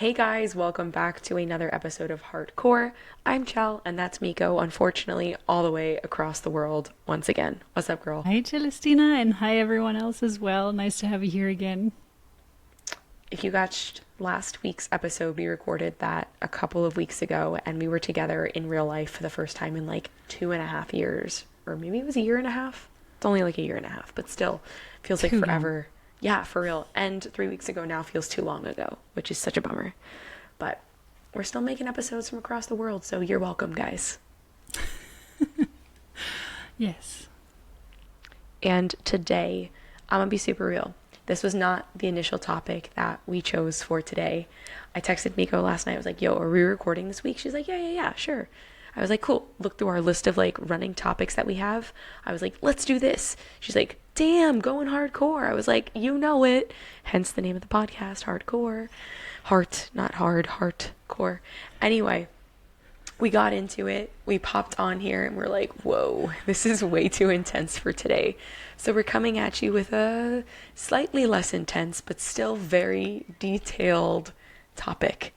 Hey guys, welcome back to another episode of Hardcore. I'm Chell, and that's Miko, unfortunately, all the way across the world once again. What's up, girl? Hi, Celestina, and hi, everyone else as well. Nice to have you here again. If you watched last week's episode, we recorded that a couple of weeks ago, and we were together in real life for the first time in like 2.5 years, or maybe it was a year and a half. It's only like a year and a half, but still feels like Too long. forever. Yeah, for real. And 3 weeks ago now feels too long ago, which is such a bummer. But we're still making episodes from across the world, so you're welcome, guys. Yes. And today, I'm gonna be super real. This was not the initial topic that we chose for today. I texted Miko last night. I was like, yo, are we recording this week? She's like, yeah, sure. I was like, cool. Look through our list of like running topics that we have. I was like, let's do this. She's like, damn, going hardcore. I was like, you know it. Hence the name of the podcast, Hardcore. Heart, not hard, Heartcore. Anyway, we got into it. We popped on here and we're like, whoa, this is way too intense for today. So we're coming at you with a slightly less intense, but still very detailed topic,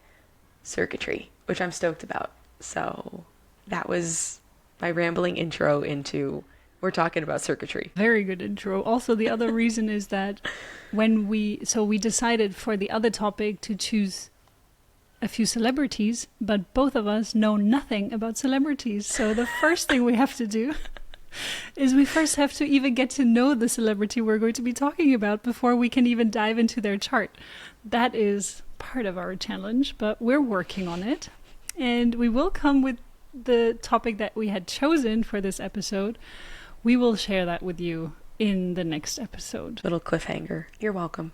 circuitry, which I'm stoked about. So that was my rambling intro into we're talking about circuitry. Very good intro. Also, the other reason is that we decided for the other topic to choose a few celebrities, but both of us know nothing about celebrities. So the first thing we have to do is we first have to even get to know the celebrity we're going to be talking about before we can even dive into their chart. That is part of our challenge, but we're working on it. And we will come with the topic that we had chosen for this episode. We will share that with you in the next episode. Little cliffhanger. You're welcome.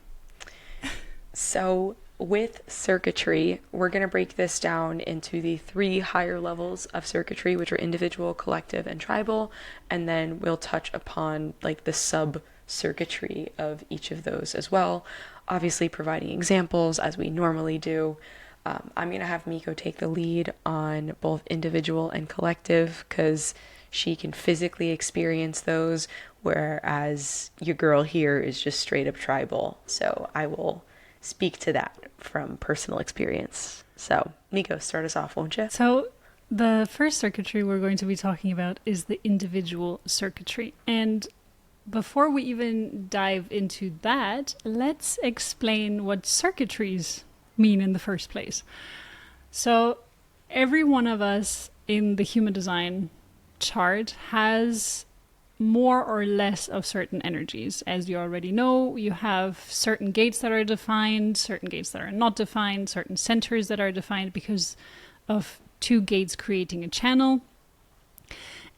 So with circuitry, we're going to break this down into the three higher levels of circuitry, which are individual, collective, and tribal. And then we'll touch upon like the sub circuitry of each of those as well. Obviously providing examples as we normally do. I'm going to have Miko take the lead on both individual and collective because she can physically experience those, whereas your girl here is just straight up tribal. So I will speak to that from personal experience. So, Miko, start us off, won't you? So the first circuitry we're going to be talking about is the individual circuitry. And before we even dive into that, let's explain what circuitries mean in the first place. So every one of us in the human design chart has more or less of certain energies. As you already know, you have certain gates that are defined, certain gates that are not defined, certain centers that are defined because of two gates creating a channel.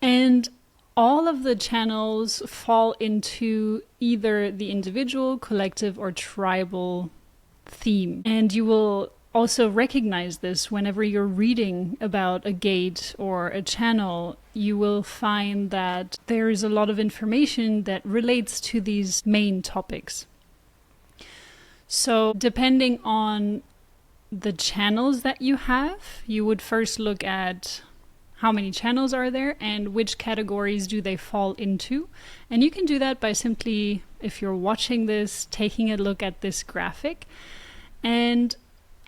And all of the channels fall into either the individual, collective, or tribal theme. And you will also recognize this whenever you're reading about a gate or a channel. You will find that there is a lot of information that relates to these main topics. So depending on the channels that you have, you would first look at how many channels are there and which categories do they fall into. And you can do that by simply, if you're watching this, taking a look at this graphic and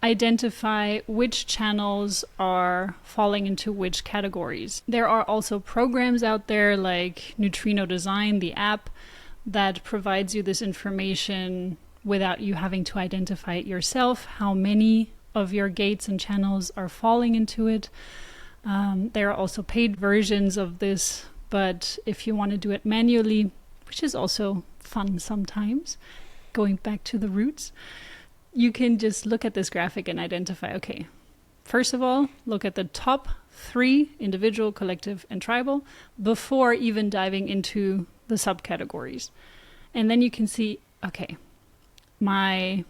identify which channels are falling into which categories. There are also programs out there like Neutrino Design, the app, that provides you this information without you having to identify it yourself, how many of your gates and channels are falling into it. There are also paid versions of this, but if you want to do it manually, which is also fun sometimes, going back to the roots, you can just look at this graphic and identify, okay, first of all, look at the top three, individual, collective, and tribal, before even diving into the subcategories. And then you can see, okay, my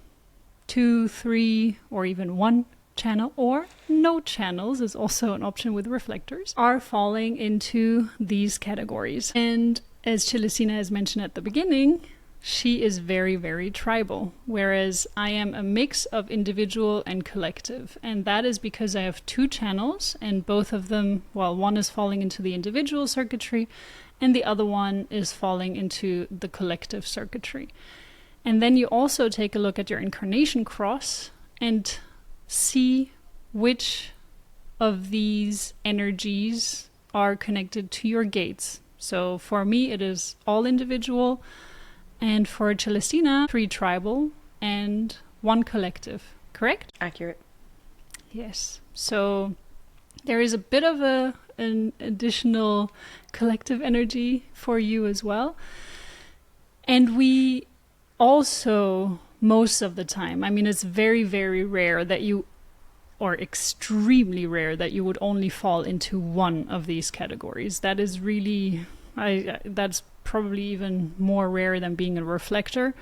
2, 3, or even 1 channel, or no channels is also an option with reflectors, are falling into these categories. And as Celestina has mentioned at the beginning, she is very, very tribal, whereas I am a mix of individual and collective. And that is because I have 2 channels, and both of them, well, one is falling into the individual circuitry, and the other one is falling into the collective circuitry. And then you also take a look at your incarnation cross and see which of these energies are connected to your gates. So for me, it is all individual, and for Celestina, 3 tribal and 1 collective. Correct? Accurate. Yes. So there is a bit of an additional collective energy for you as well. And we also, most of the time, I mean, it's very, very rare that you, or extremely rare that you would only fall into one of these categories. That is really, that's probably even more rare than being a reflector.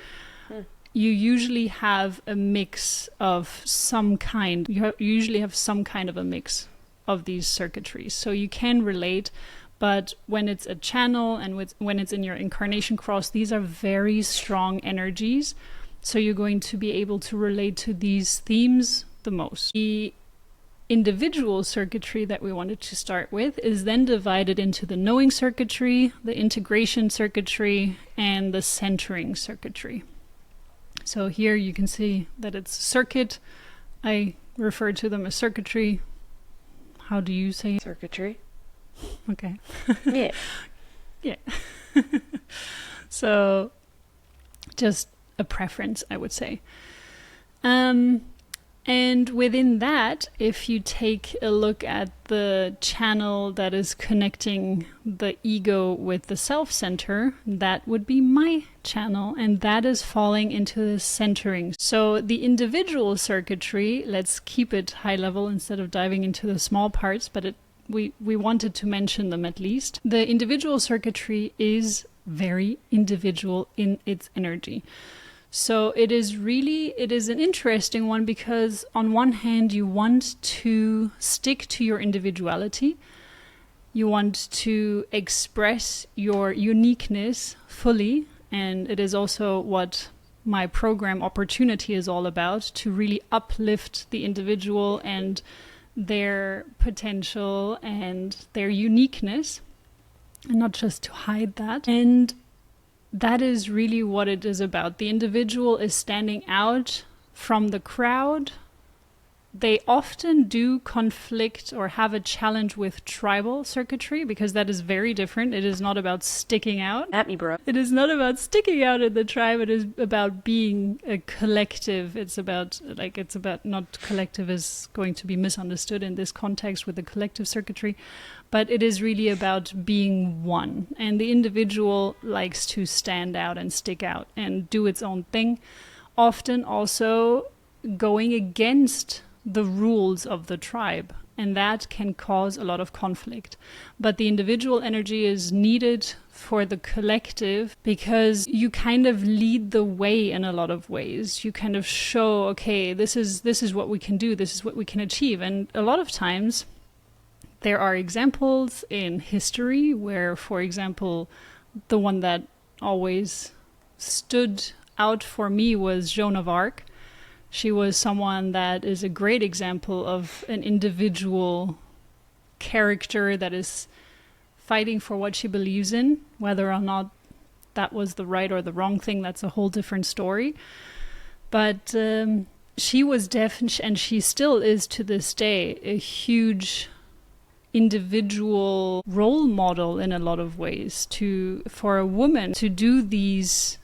You usually have a mix of some kind. You usually have some kind of a mix of these circuitries. So you can relate, but when it's a channel and when it's in your incarnation cross, these are very strong energies. So you're going to be able to relate to these themes the most. The individual circuitry that we wanted to start with is then divided into the knowing circuitry, the integration circuitry, and the centering circuitry. So here you can see that it's circuit. I refer to them as circuitry. How do you say it? Circuitry. Okay. Yeah. Yeah. So just a preference, I would say. And within that, if you take a look at the channel that is connecting the ego with the self-center, that would be my channel, and that is falling into the centering. So the individual circuitry, let's keep it high level instead of diving into the small parts, but we wanted to mention them at least. The individual circuitry is very individual in its energy. So it is an interesting one because on one hand you want to stick to your individuality. You want to express your uniqueness fully, and it is also what my program Opportunity is all about, to really uplift the individual and their potential and their uniqueness, and not just to hide that. And that is really what it is about. The individual is standing out from the crowd. They often do conflict or have a challenge with tribal circuitry because that is very different. It is not about sticking out. At me, bro. It is not about sticking out in the tribe. It is about being a collective. It's about not collective is going to be misunderstood in this context with the collective circuitry, but it is really about being one. And the individual likes to stand out and stick out and do its own thing, often also going against the rules of the tribe, and that can cause a lot of conflict. But the individual energy is needed for the collective because you kind of lead the way in a lot of ways. You kind of show, okay, this is what we can do, this is what we can achieve. And a lot of times there are examples in history where, for example, the one that always stood out for me was Joan of Arc. She was someone that is a great example of an individual character that is fighting for what she believes in. Whether or not that was the right or the wrong thing, that's a whole different story. But she was and she still is to this day, a huge individual role model in a lot of ways for a woman to do these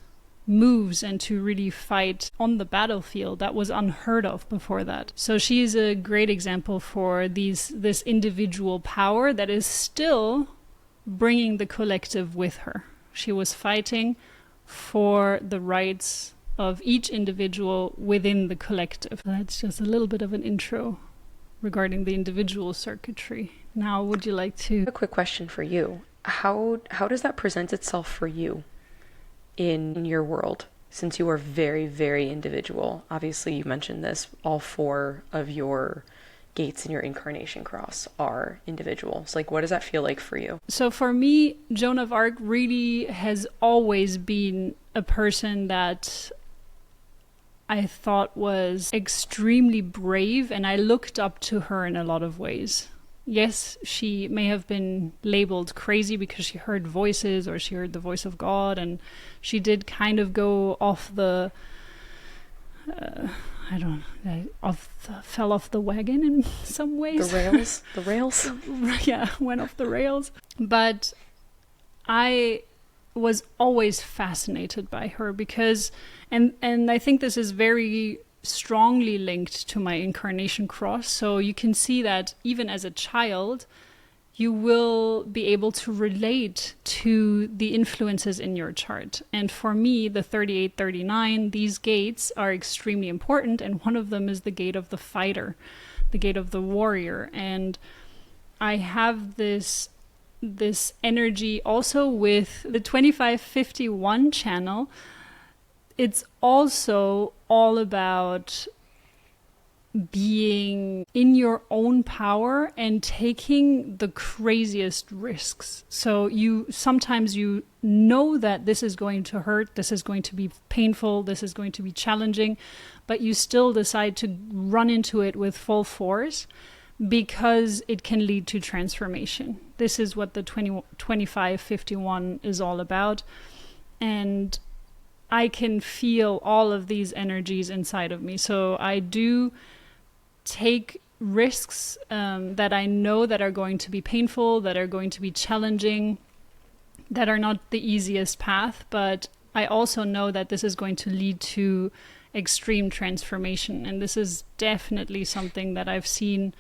moves and to really fight on the battlefield. That was unheard of before that. So she is a great example for this individual power that is still bringing the collective with her. She was fighting for the rights of each individual within the collective. That's just a little bit of an intro regarding the individual circuitry. Now, would you like to... A quick question for you. How does that present itself for you in your world, since you are very, very individual? Obviously, you mentioned this, all 4 of your gates in your incarnation cross are individual. So what does that feel like for you? So for me, Joan of Arc really has always been a person that I thought was extremely brave, and I looked up to her in a lot of ways. Yes, she may have been labeled crazy because she heard voices or she heard the voice of God, and she did kind of go off the I don't fell off the wagon in some ways. The rails. Yeah, went off the rails. But I was always fascinated by her because, and I think this is very strongly linked to my incarnation cross. So you can see that even as a child, you will be able to relate to the influences in your chart. And for me, the 38, 39, these gates are extremely important. And one of them is the gate of the fighter, the gate of the warrior. And I have this energy also with the 2551 channel. It's also all about being in your own power and taking the craziest risks. So sometimes you know that this is going to hurt, this is going to be painful, this is going to be challenging, but you still decide to run into it with full force because it can lead to transformation. This is what the 2551 is all about. And I can feel all of these energies inside of me. So I do take risks that I know that are going to be painful, that are going to be challenging, that are not the easiest path, but I also know that this is going to lead to extreme transformation. And this is definitely something that I've seen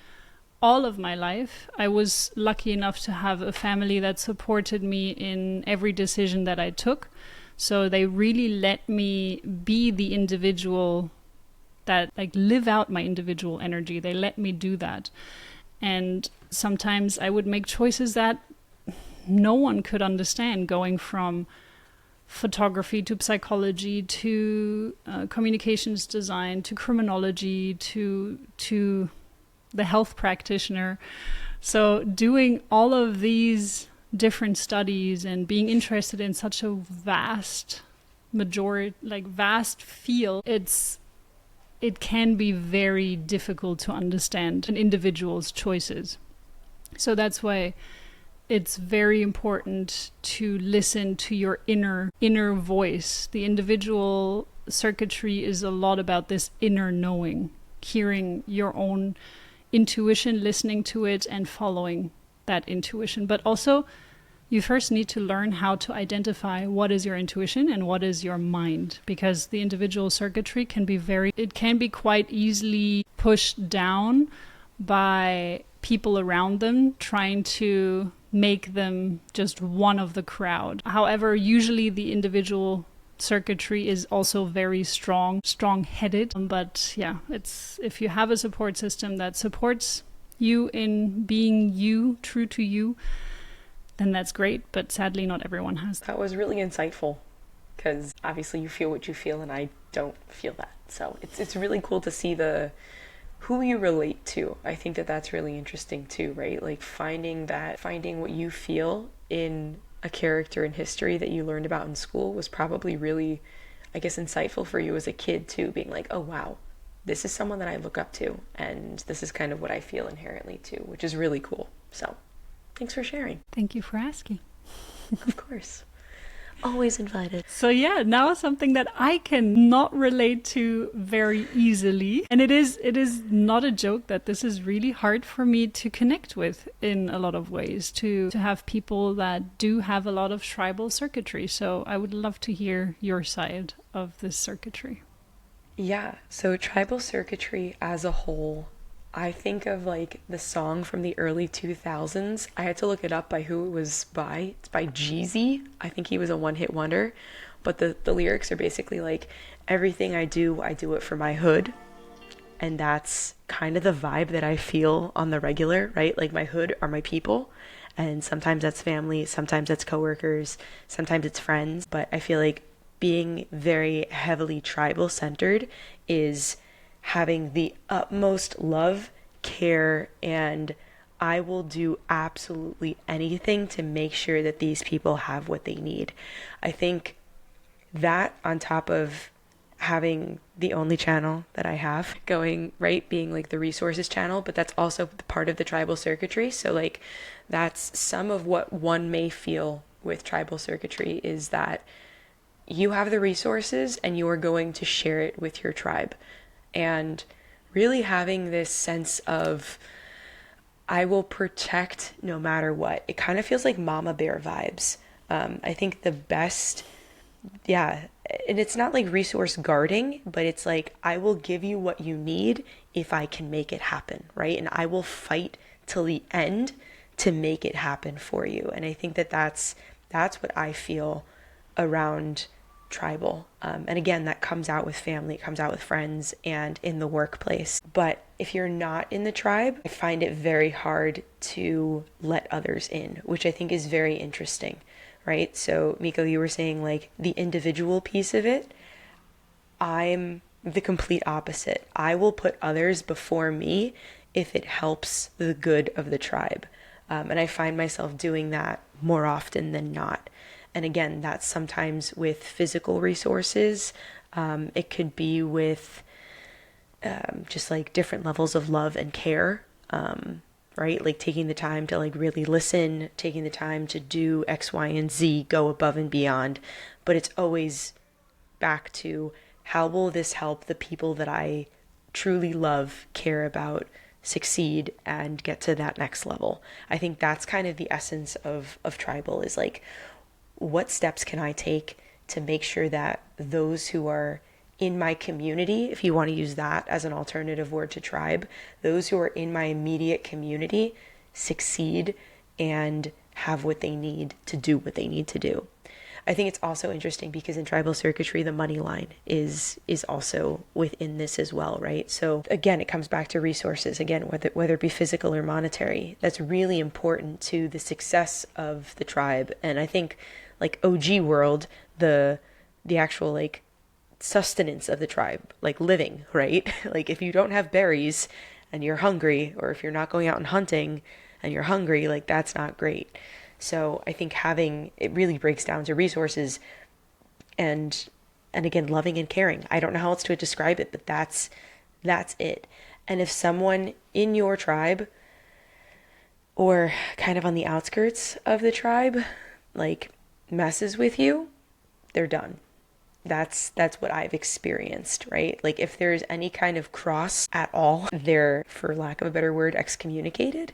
all of my life. I was lucky enough to have a family that supported me in every decision that I took. So they really let me be the individual that, like, live out my individual energy. They let me do that. And sometimes I would make choices that no one could understand, going from photography to psychology to communications design to criminology to the health practitioner. So doing all of these different studies and being interested in such a vast field, it can be very difficult to understand an individual's choices. So that's why it's very important to listen to your inner voice. The individual circuitry is a lot about this inner knowing, hearing your own intuition, listening to it and following that intuition. But also, you first need to learn how to identify what is your intuition and what is your mind, because the individual circuitry can be quite easily pushed down by people around them trying to make them just one of the crowd. However, usually the individual circuitry is also very strong-headed. But yeah, it's, if you have a support system that supports you in being you, true to you, then that's great. But sadly, not everyone has that. That was really insightful, because obviously you feel what you feel and I don't feel that. So it's really cool to see who you relate to. I think that's really interesting too, right? Like finding what you feel in a character in history that you learned about in school was probably really, I guess, insightful for you as a kid too, being like, oh wow, this is someone that I look up to and this is kind of what I feel inherently too, which is really cool. So thanks for sharing. Thank you for asking. Of course. Always invited. So yeah, now something that I can not relate to very easily. And it is not a joke that this is really hard for me to connect with in a lot of ways, to have people that do have a lot of tribal circuitry. So I would love to hear your side of this circuitry. Yeah, so tribal circuitry as a whole, I think of like the song from the early 2000s. I had to look it up by who it was by. It's by Jeezy. I think he was a one-hit wonder. But the lyrics are basically like, everything I do it for my hood. And that's kind of the vibe that I feel on the regular, right? Like my hood are my people. And sometimes that's family, sometimes that's coworkers, sometimes it's friends. But I feel like being very heavily tribal centered is having the utmost love, care, and I will do absolutely anything to make sure that these people have what they need. I think that, on top of having the only channel that I have going, right, being like the resources channel, but that's also part of the tribal circuitry. So like that's some of what one may feel with tribal circuitry, is that you have the resources and you are going to share it with your tribe. And really having this sense of, I will protect no matter what. It kind of feels like mama bear vibes. I think the best, yeah, and it's not like resource guarding, but it's like, I will give you what you need if I can make it happen, right? And I will fight till the end to make it happen for you. And I think that that's what I feel around tribal. And again, that comes out with family, it comes out with friends, and in the workplace. But if you're not in the tribe, I find it very hard to let others in, which I think is very interesting, right? So, Miko, you were saying like the individual piece of it. I'm the complete opposite. I will put others before me if it helps the good of the tribe. And I find myself doing that more often than not. And again, that's sometimes with physical resources. It could be with just like different levels of love and care, right? Like taking the time to like really listen, taking the time to do X, Y, and Z, go above and beyond. But it's always back to, how will this help the people that I truly love, care about, succeed, and get to that next level? I think that's kind of the essence of tribal, is like, what steps can I take to make sure that those who are in my community, if you want to use that as an alternative word to tribe, those who are in my immediate community succeed and have what they need to do what they need to do. I think it's also interesting because in tribal circuitry, the money line is also within this as well, right? So again, it comes back to resources. Again, whether it be physical or monetary, that's really important to the success of the tribe. And I think like OG world, the actual like sustenance of the tribe, like living, right? Like if you don't have berries and you're hungry, or if you're not going out and hunting and you're hungry, like that's not great. So I think having, it really breaks down to resources and again, loving and caring. I don't know how else to describe it, but that's it. And if someone in your tribe or kind of on the outskirts of the tribe like messes with you, they're done. That's what I've experienced, right? Like if there's any kind of cross at all, they're, for lack of a better word, excommunicated.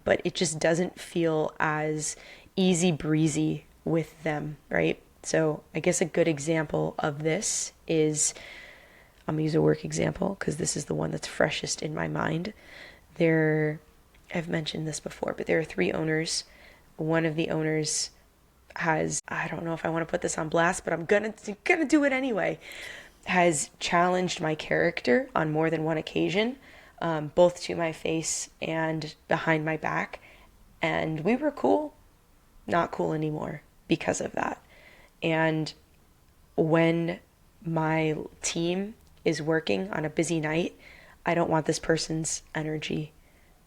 But it just doesn't feel as easy breezy with them, right? So I guess a good example of this is, I'm gonna use a work example because this is the one that's freshest in my mind. I've mentioned this before, but there are 3 owners. One of the owners has, I don't know if I want to put this on blast, but I'm gonna do it anyway, has challenged my character on more than one occasion, both to my face and behind my back. And we were cool, not cool anymore because of that. And when my team is working on a busy night, I don't want this person's energy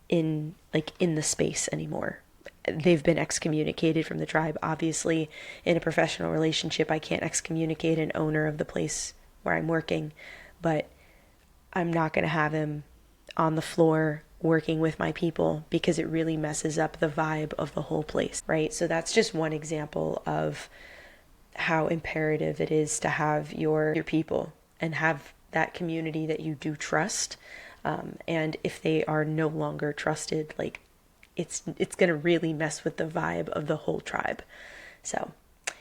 in the space anymore. They've been excommunicated from the tribe. Obviously, in a professional relationship, I can't excommunicate an owner of the place where I'm working, but I'm not going to have him on the floor working with my people because it really messes up the vibe of the whole place, right? So that's just one example of how imperative it is to have your people and have that community that you do trust. And if they are no longer trusted, like it's going to really mess with the vibe of the whole tribe. So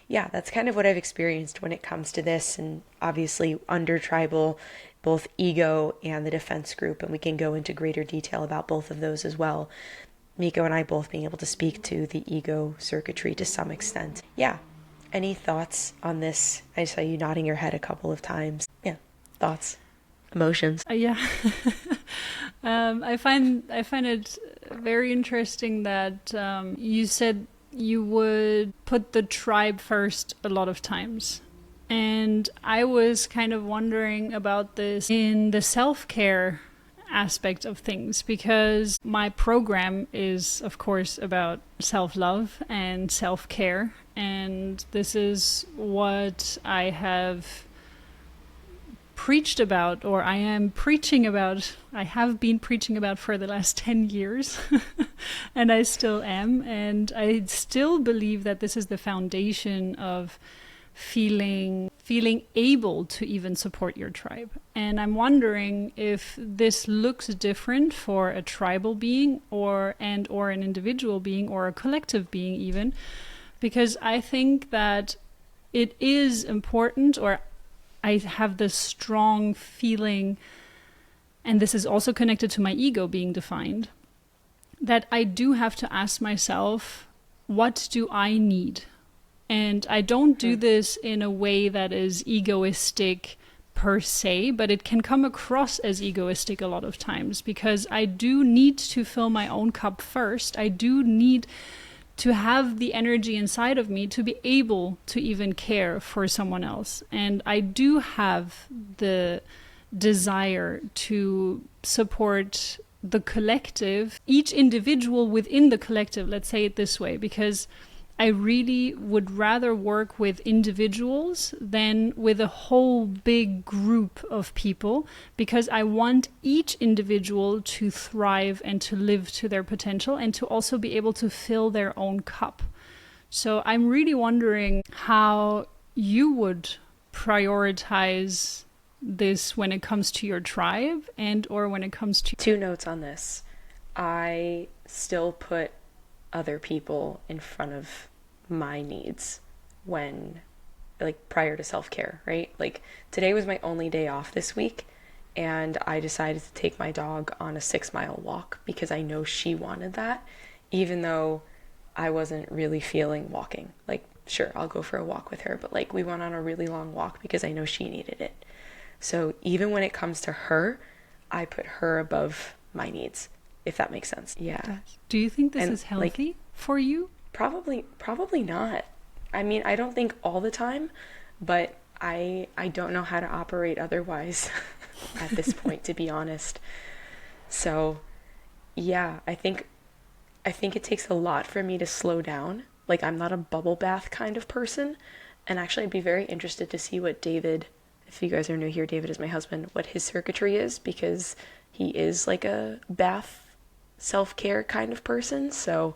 yeah, that's kind of what I've experienced when it comes to this. And obviously under tribal, both ego and the defense group, and we can go into greater detail about both of those as well. Miko and I both being able to speak to the ego circuitry to some extent. Yeah. Any thoughts on this? I saw you nodding your head a couple of times. Yeah. Thoughts, emotions. Yeah. I find it very interesting that you said you would put the tribe first a lot of times. And I was kind of wondering about this in the self-care aspect of things, because my program is, of course, about self-love and self-care. And this is what I have preached about, or I am preaching about, I have been preaching about for the last 10 years, and I still am. And I still believe that this is the foundation of feeling able to even support your tribe. And I'm wondering if this looks different for a tribal being or an individual being or a collective being even, because I think that it is important, or I have this strong feeling, and this is also connected to my ego being defined, that I do have to ask myself, what do I need? And I don't do this in a way that is egoistic per se, but it can come across as egoistic a lot of times, because I do need to fill my own cup first. I do need to have the energy inside of me to be able to even care for someone else. And I do have the desire to support the collective, each individual within the collective, let's say it this way, because I really would rather work with individuals than with a whole big group of people, because I want each individual to thrive and to live to their potential and to also be able to fill their own cup. So I'm really wondering how you would prioritize this when it comes to your tribe and or when it comes to... Two notes on this. I still put other people in front of my needs when, like, prior to self-care, right? Like, today was my only day off this week, and I decided to take my dog on a 6-mile walk because I know she wanted that, even though I wasn't really feeling walking. Like, sure, I'll go for a walk with her, but like, we went on a really long walk because I know she needed it. So even when it comes to her, I put her above my needs, if that makes sense. Yeah. Do you think this is healthy, like, for you? Probably not. I mean, I don't think all the time, but I don't know how to operate otherwise at this point, to be honest. So, yeah, I think it takes a lot for me to slow down. Like, I'm not a bubble bath kind of person. And actually, I'd be very interested to see what David, if you guys are new here, David is my husband, what his circuitry is, because he is like a bath self-care kind of person. So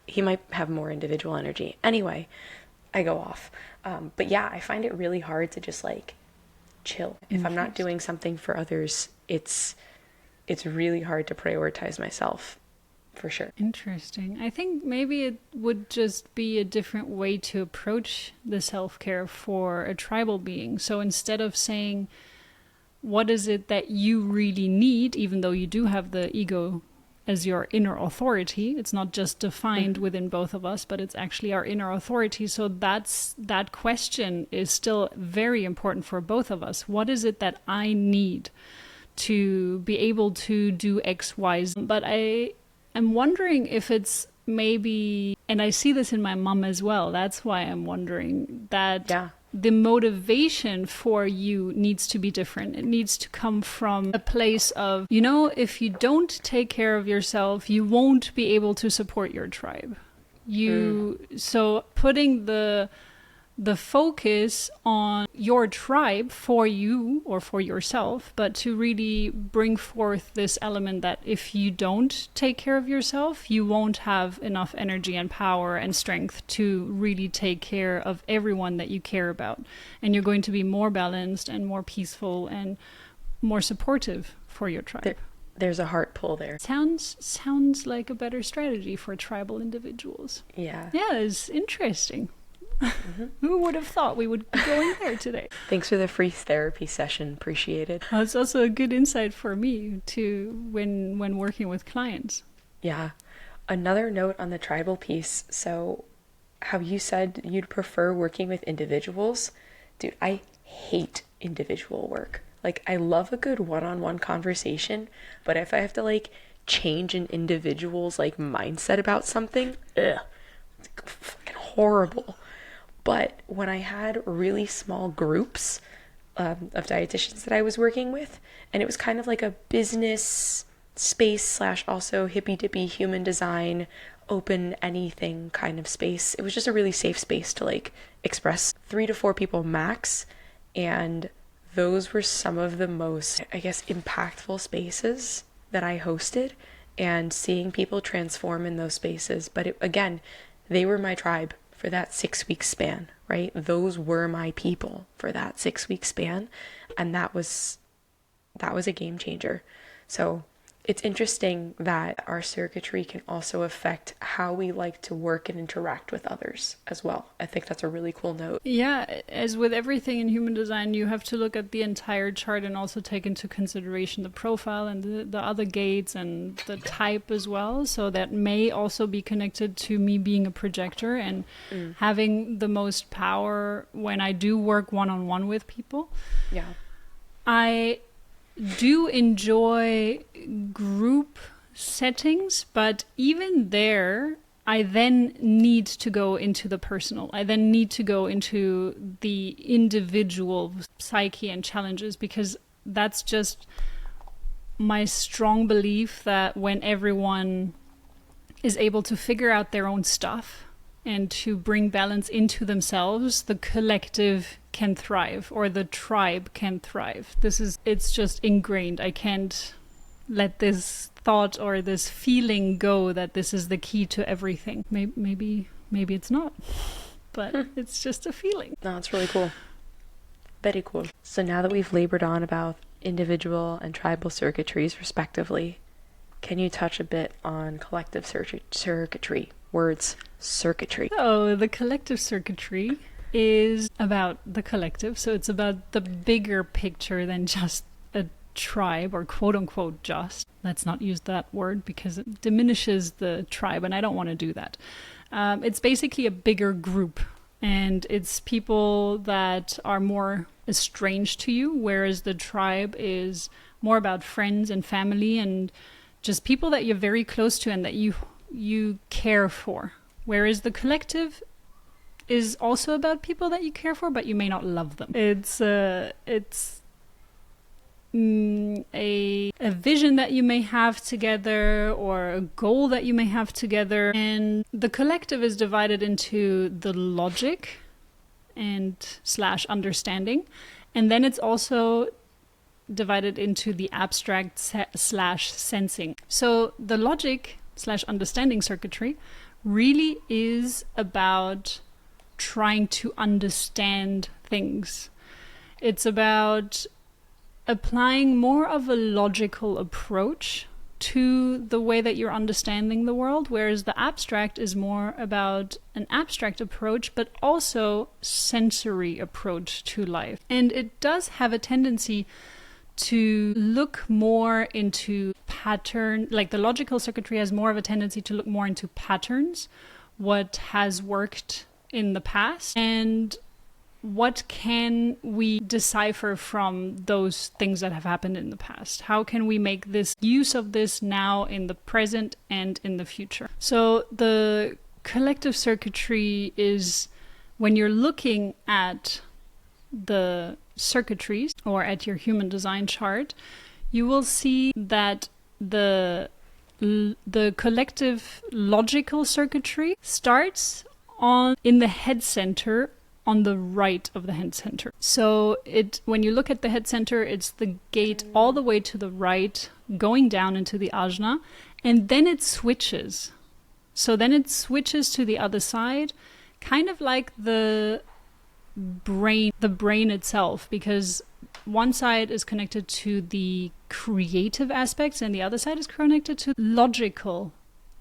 he might have more individual energy. Anyway, I go off. But yeah, I find it really hard to just like chill. If I'm not doing something for others, it's really hard to prioritize myself, for sure. Interesting. I think maybe it would just be a different way to approach the self-care for a tribal being. So instead of saying, what is it that you really need, even though you do have the ego as your inner authority, it's not just defined within both of us, but it's actually our inner authority. So that question is still very important for both of us. What is it that I need to be able to do X, Y, Z? But I'm wondering if it's maybe, and I see this in my mom as well, that's why I'm wondering that the motivation for you needs to be different. It needs to come from a place of, if you don't take care of yourself, you won't be able to support your tribe. So putting the focus on your tribe for you or for yourself, but to really bring forth this element that if you don't take care of yourself, you won't have enough energy and power and strength to really take care of everyone that you care about. And you're going to be more balanced and more peaceful and more supportive for your tribe. There's a heart pull there. Sounds like a better strategy for tribal individuals. Yeah. Yeah, it's interesting. Who would have thought we would be going there today? Thanks for the free therapy session. Appreciate it. It's also a good insight for me to when working with clients. Yeah. Another note on the tribal piece. So how you said you'd prefer working with individuals. Dude, I hate individual work. Like, I love a good one-on-one conversation, but if I have to like change an individual's like mindset about something, it's fucking horrible. But when I had really small groups of dietitians that I was working with, and it was kind of like a business space / also hippy-dippy human design, open anything kind of space. It was just a really safe space to like express 3 to 4 people max. And those were some of the most, I guess, impactful spaces that I hosted, and seeing people transform in those spaces. But again, they were my tribe for that 6 week span, right? Those were my people for that 6 week span. And that was a game changer. So it's interesting that our circuitry can also affect how we like to work and interact with others as well. I think that's a really cool note. Yeah, as with everything in human design, you have to look at the entire chart and also take into consideration the profile and the other gates and the type as well. So that may also be connected to me being a projector and having the most power when I do work one-on-one with people. Yeah. I do enjoy group settings, but even there, I then need to go into the personal. I then need to go into the individual psyche and challenges, because that's just my strong belief that when everyone is able to figure out their own stuff and to bring balance into themselves, the collective can thrive, or the tribe can thrive. It's just ingrained. I can't let this thought or this feeling go that this is the key to everything. Maybe it's not, but it's just a feeling. No, it's really cool. Very cool. So now that we've labored on about individual and tribal circuitries respectively, can you touch a bit on collective circuitry? Words, circuitry. So the collective circuitry is about the collective. So it's about the bigger picture than just a tribe, or quote unquote just. Let's not use that word because it diminishes the tribe, and I don't want to do that. It's basically a bigger group, and it's people that are more estranged to you, whereas the tribe is more about friends and family and just people that you're very close to and that you care for. Whereas the collective is also about people that you care for, but you may not love them. It's a vision that you may have together, or a goal that you may have together. And the collective is divided into the logic and / understanding. And then it's also divided into the abstract / sensing. So the logic / understanding circuitry really is about trying to understand things. It's about applying more of a logical approach to the way that you're understanding the world, whereas the abstract is more about an abstract approach, but also sensory approach to life. And it does have a tendency to look more into pattern, like the logical circuitry has more of a tendency to look more into patterns, what has worked in the past, and what can we decipher from those things that have happened in the past? How can we make this use of this now in the present and in the future? So the collective circuitry is when you're looking at the circuitries or at your human design chart, you will see that the collective logical circuitry starts in the head center on the right of the head center. So when you look at the head center, it's the gate all the way to the right, going down into the ajna, and then it switches. So then it switches to the other side, kind of like the brain itself, because one side is connected to the creative aspects and the other side is connected to logical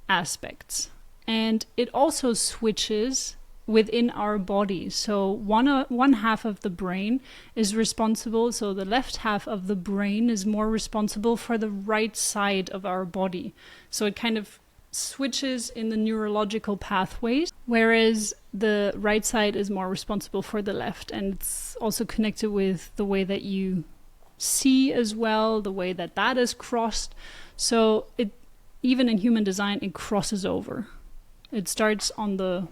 aspects. And it also switches within our body. So one half of the brain is responsible, so the left half of the brain is more responsible for the right side of our body. So it kind of switches in the neurological pathways, whereas the right side is more responsible for the left. And it's also connected with the way that you see as well, the way that is crossed. So even in human design, it crosses over. It starts on the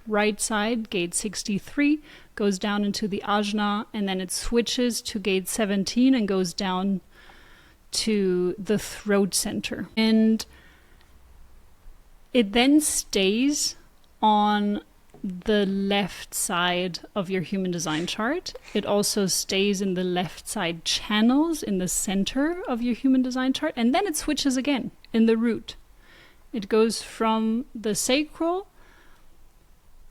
right side, gate 63, goes down into the ajna, and then it switches to gate 17 and goes down to the throat center. And it then stays on the left side of your human design chart. It also stays in the left side channels in the center of your human design chart, and then it switches again in the root. It goes from the sacral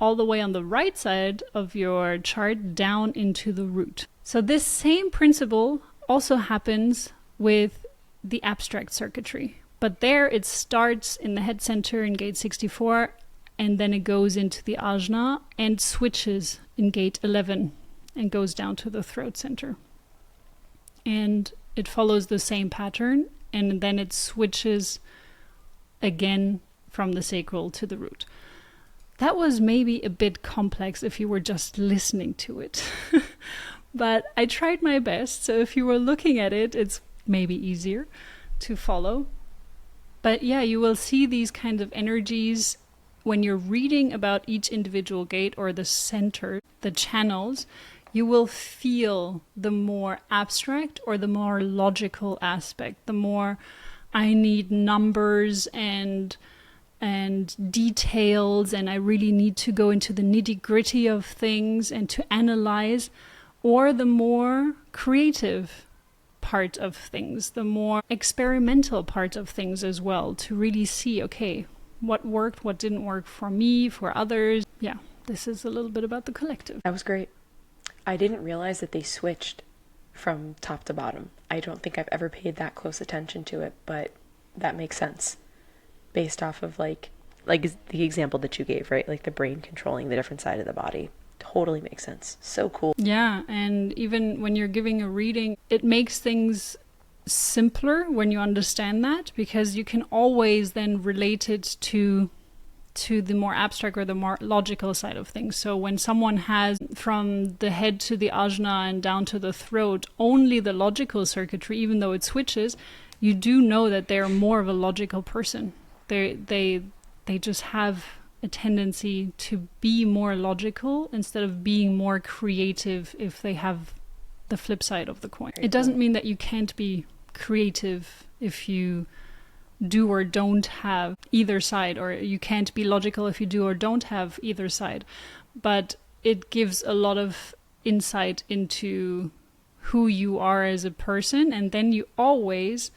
all the way on the right side of your chart down into the root. So this same principle also happens with the abstract circuitry. But there it starts in the head center in gate 64, and then it goes into the ajna and switches in gate 11 and goes down to the throat center. And it follows the same pattern, and then it switches again from the sacral to the root. That was maybe a bit complex if you were just listening to it. But I tried my best, so if you were looking at it, it's maybe easier to follow. But yeah, you will see these kinds of energies when you're reading about each individual gate or the center, the channels. You will feel the more abstract or the more logical aspect, the more I need numbers and details, and I really need to go into the nitty-gritty of things and to analyze, or the more creative part of things, the more experimental part of things as well, to really see, okay, what worked, what didn't work for me, for others. Yeah, this is a little bit about the collective. That was great. I didn't realize that they switched from top to bottom. I don't think I've ever paid that close attention to it, but that makes sense based off of like the example that you gave, right? Like the brain controlling the different side of the body. Totally makes sense. So cool. Yeah, and even when you're giving a reading, it makes things simpler when you understand that, because you can always then relate it to the more abstract or the more logical side of things. So when someone has from the head to the ajna and down to the throat only the logical circuitry, even though it switches, you do know that they're more of a logical person. They just have a tendency to be more logical instead of being more creative if they have the flip side of the coin. It doesn't mean that you can't be creative if you do or don't have either side, or you can't be logical if you do or don't have either side. But it gives a lot of insight into who you are as a person, and then you always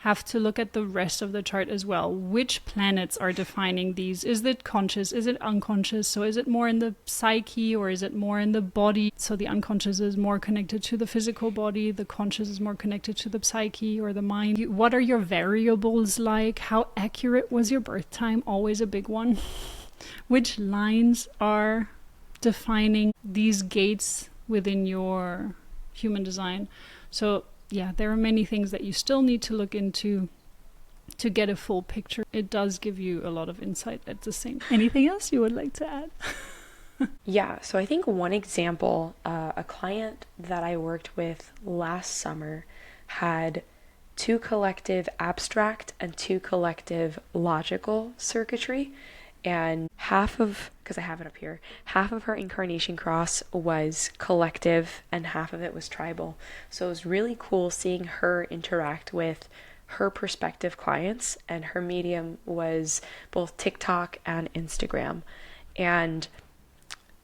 have to look at the rest of the chart as well. Which planets are defining these? Is it conscious? Is it unconscious? So is it more in the psyche or is it more in the body? So the unconscious is more connected to the physical body. The conscious is more connected to the psyche or the mind. What are your variables like? How accurate was your birth time? Always a big one. Which lines are defining these gates within your human design? So yeah, there are many things that you still need to look into to get a full picture. It does give you a lot of insight at the same. Anything else you would like to add? Yeah, so I think one example, a client that I worked with last summer had 2 collective abstract and 2 collective logical circuitry. And because I have it up here, half of her incarnation cross was collective and half of it was tribal. So it was really cool seeing her interact with her prospective clients, and her medium was both TikTok and Instagram. And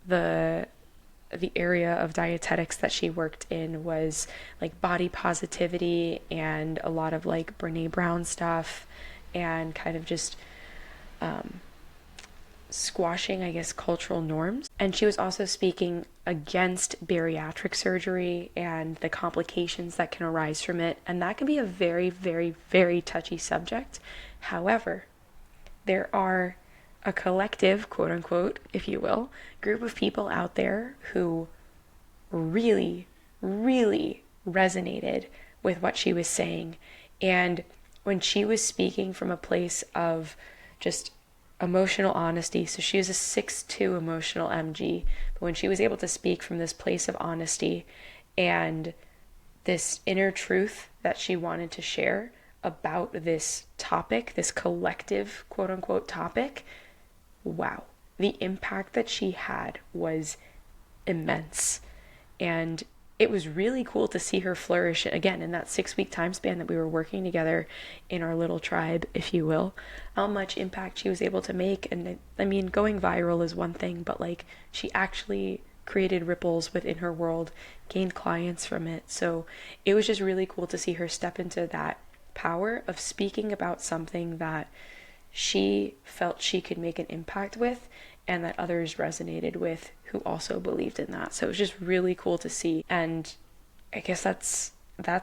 the area of dietetics that she worked in was like body positivity and a lot of like Brene Brown stuff, and kind of just squashing, I guess, cultural norms. And she was also speaking against bariatric surgery and the complications that can arise from it. And that can be a very, very, very touchy subject. However, there are a collective, quote unquote, if you will, group of people out there who really, really resonated with what she was saying. And when she was speaking from a place of just emotional honesty, so she was a 6'2" emotional MG, but when she was able to speak from this place of honesty and this inner truth that she wanted to share about this topic, this collective, quote unquote, topic, wow, the impact that she had was immense. And it was really cool to see her flourish again in that 6-week time span that we were working together in our little tribe, if you will, how much impact she was able to make. And I mean, going viral is one thing, but like she actually created ripples within her world, gained clients from it. So it was just really cool to see her step into that power of speaking about something that she felt she could make an impact with, and that others resonated with who also believed in that. So it was just really cool to see. And I guess that's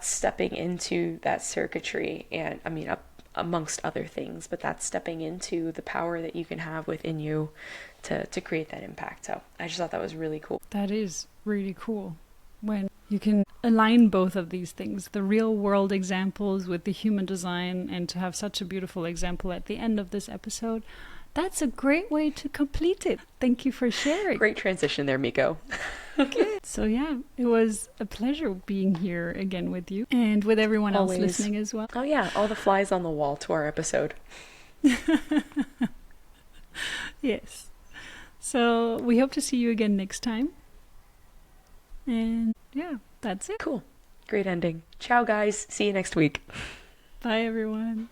stepping into that circuitry, and I mean, amongst other things, but that's stepping into the power that you can have within you to create that impact. So I just thought that was really cool. That is really cool when you can align both of these things, the real world examples with the human design, and to have such a beautiful example at the end of this episode. That's a great way to complete it. Thank you for sharing. Great transition there, Miko. Okay. So yeah, it was a pleasure being here again with you and with everyone else listening as well. Oh yeah, all the flies on the wall to our episode. Yes. So we hope to see you again next time. And yeah, that's it. Cool. Great ending. Ciao, guys. See you next week. Bye, everyone.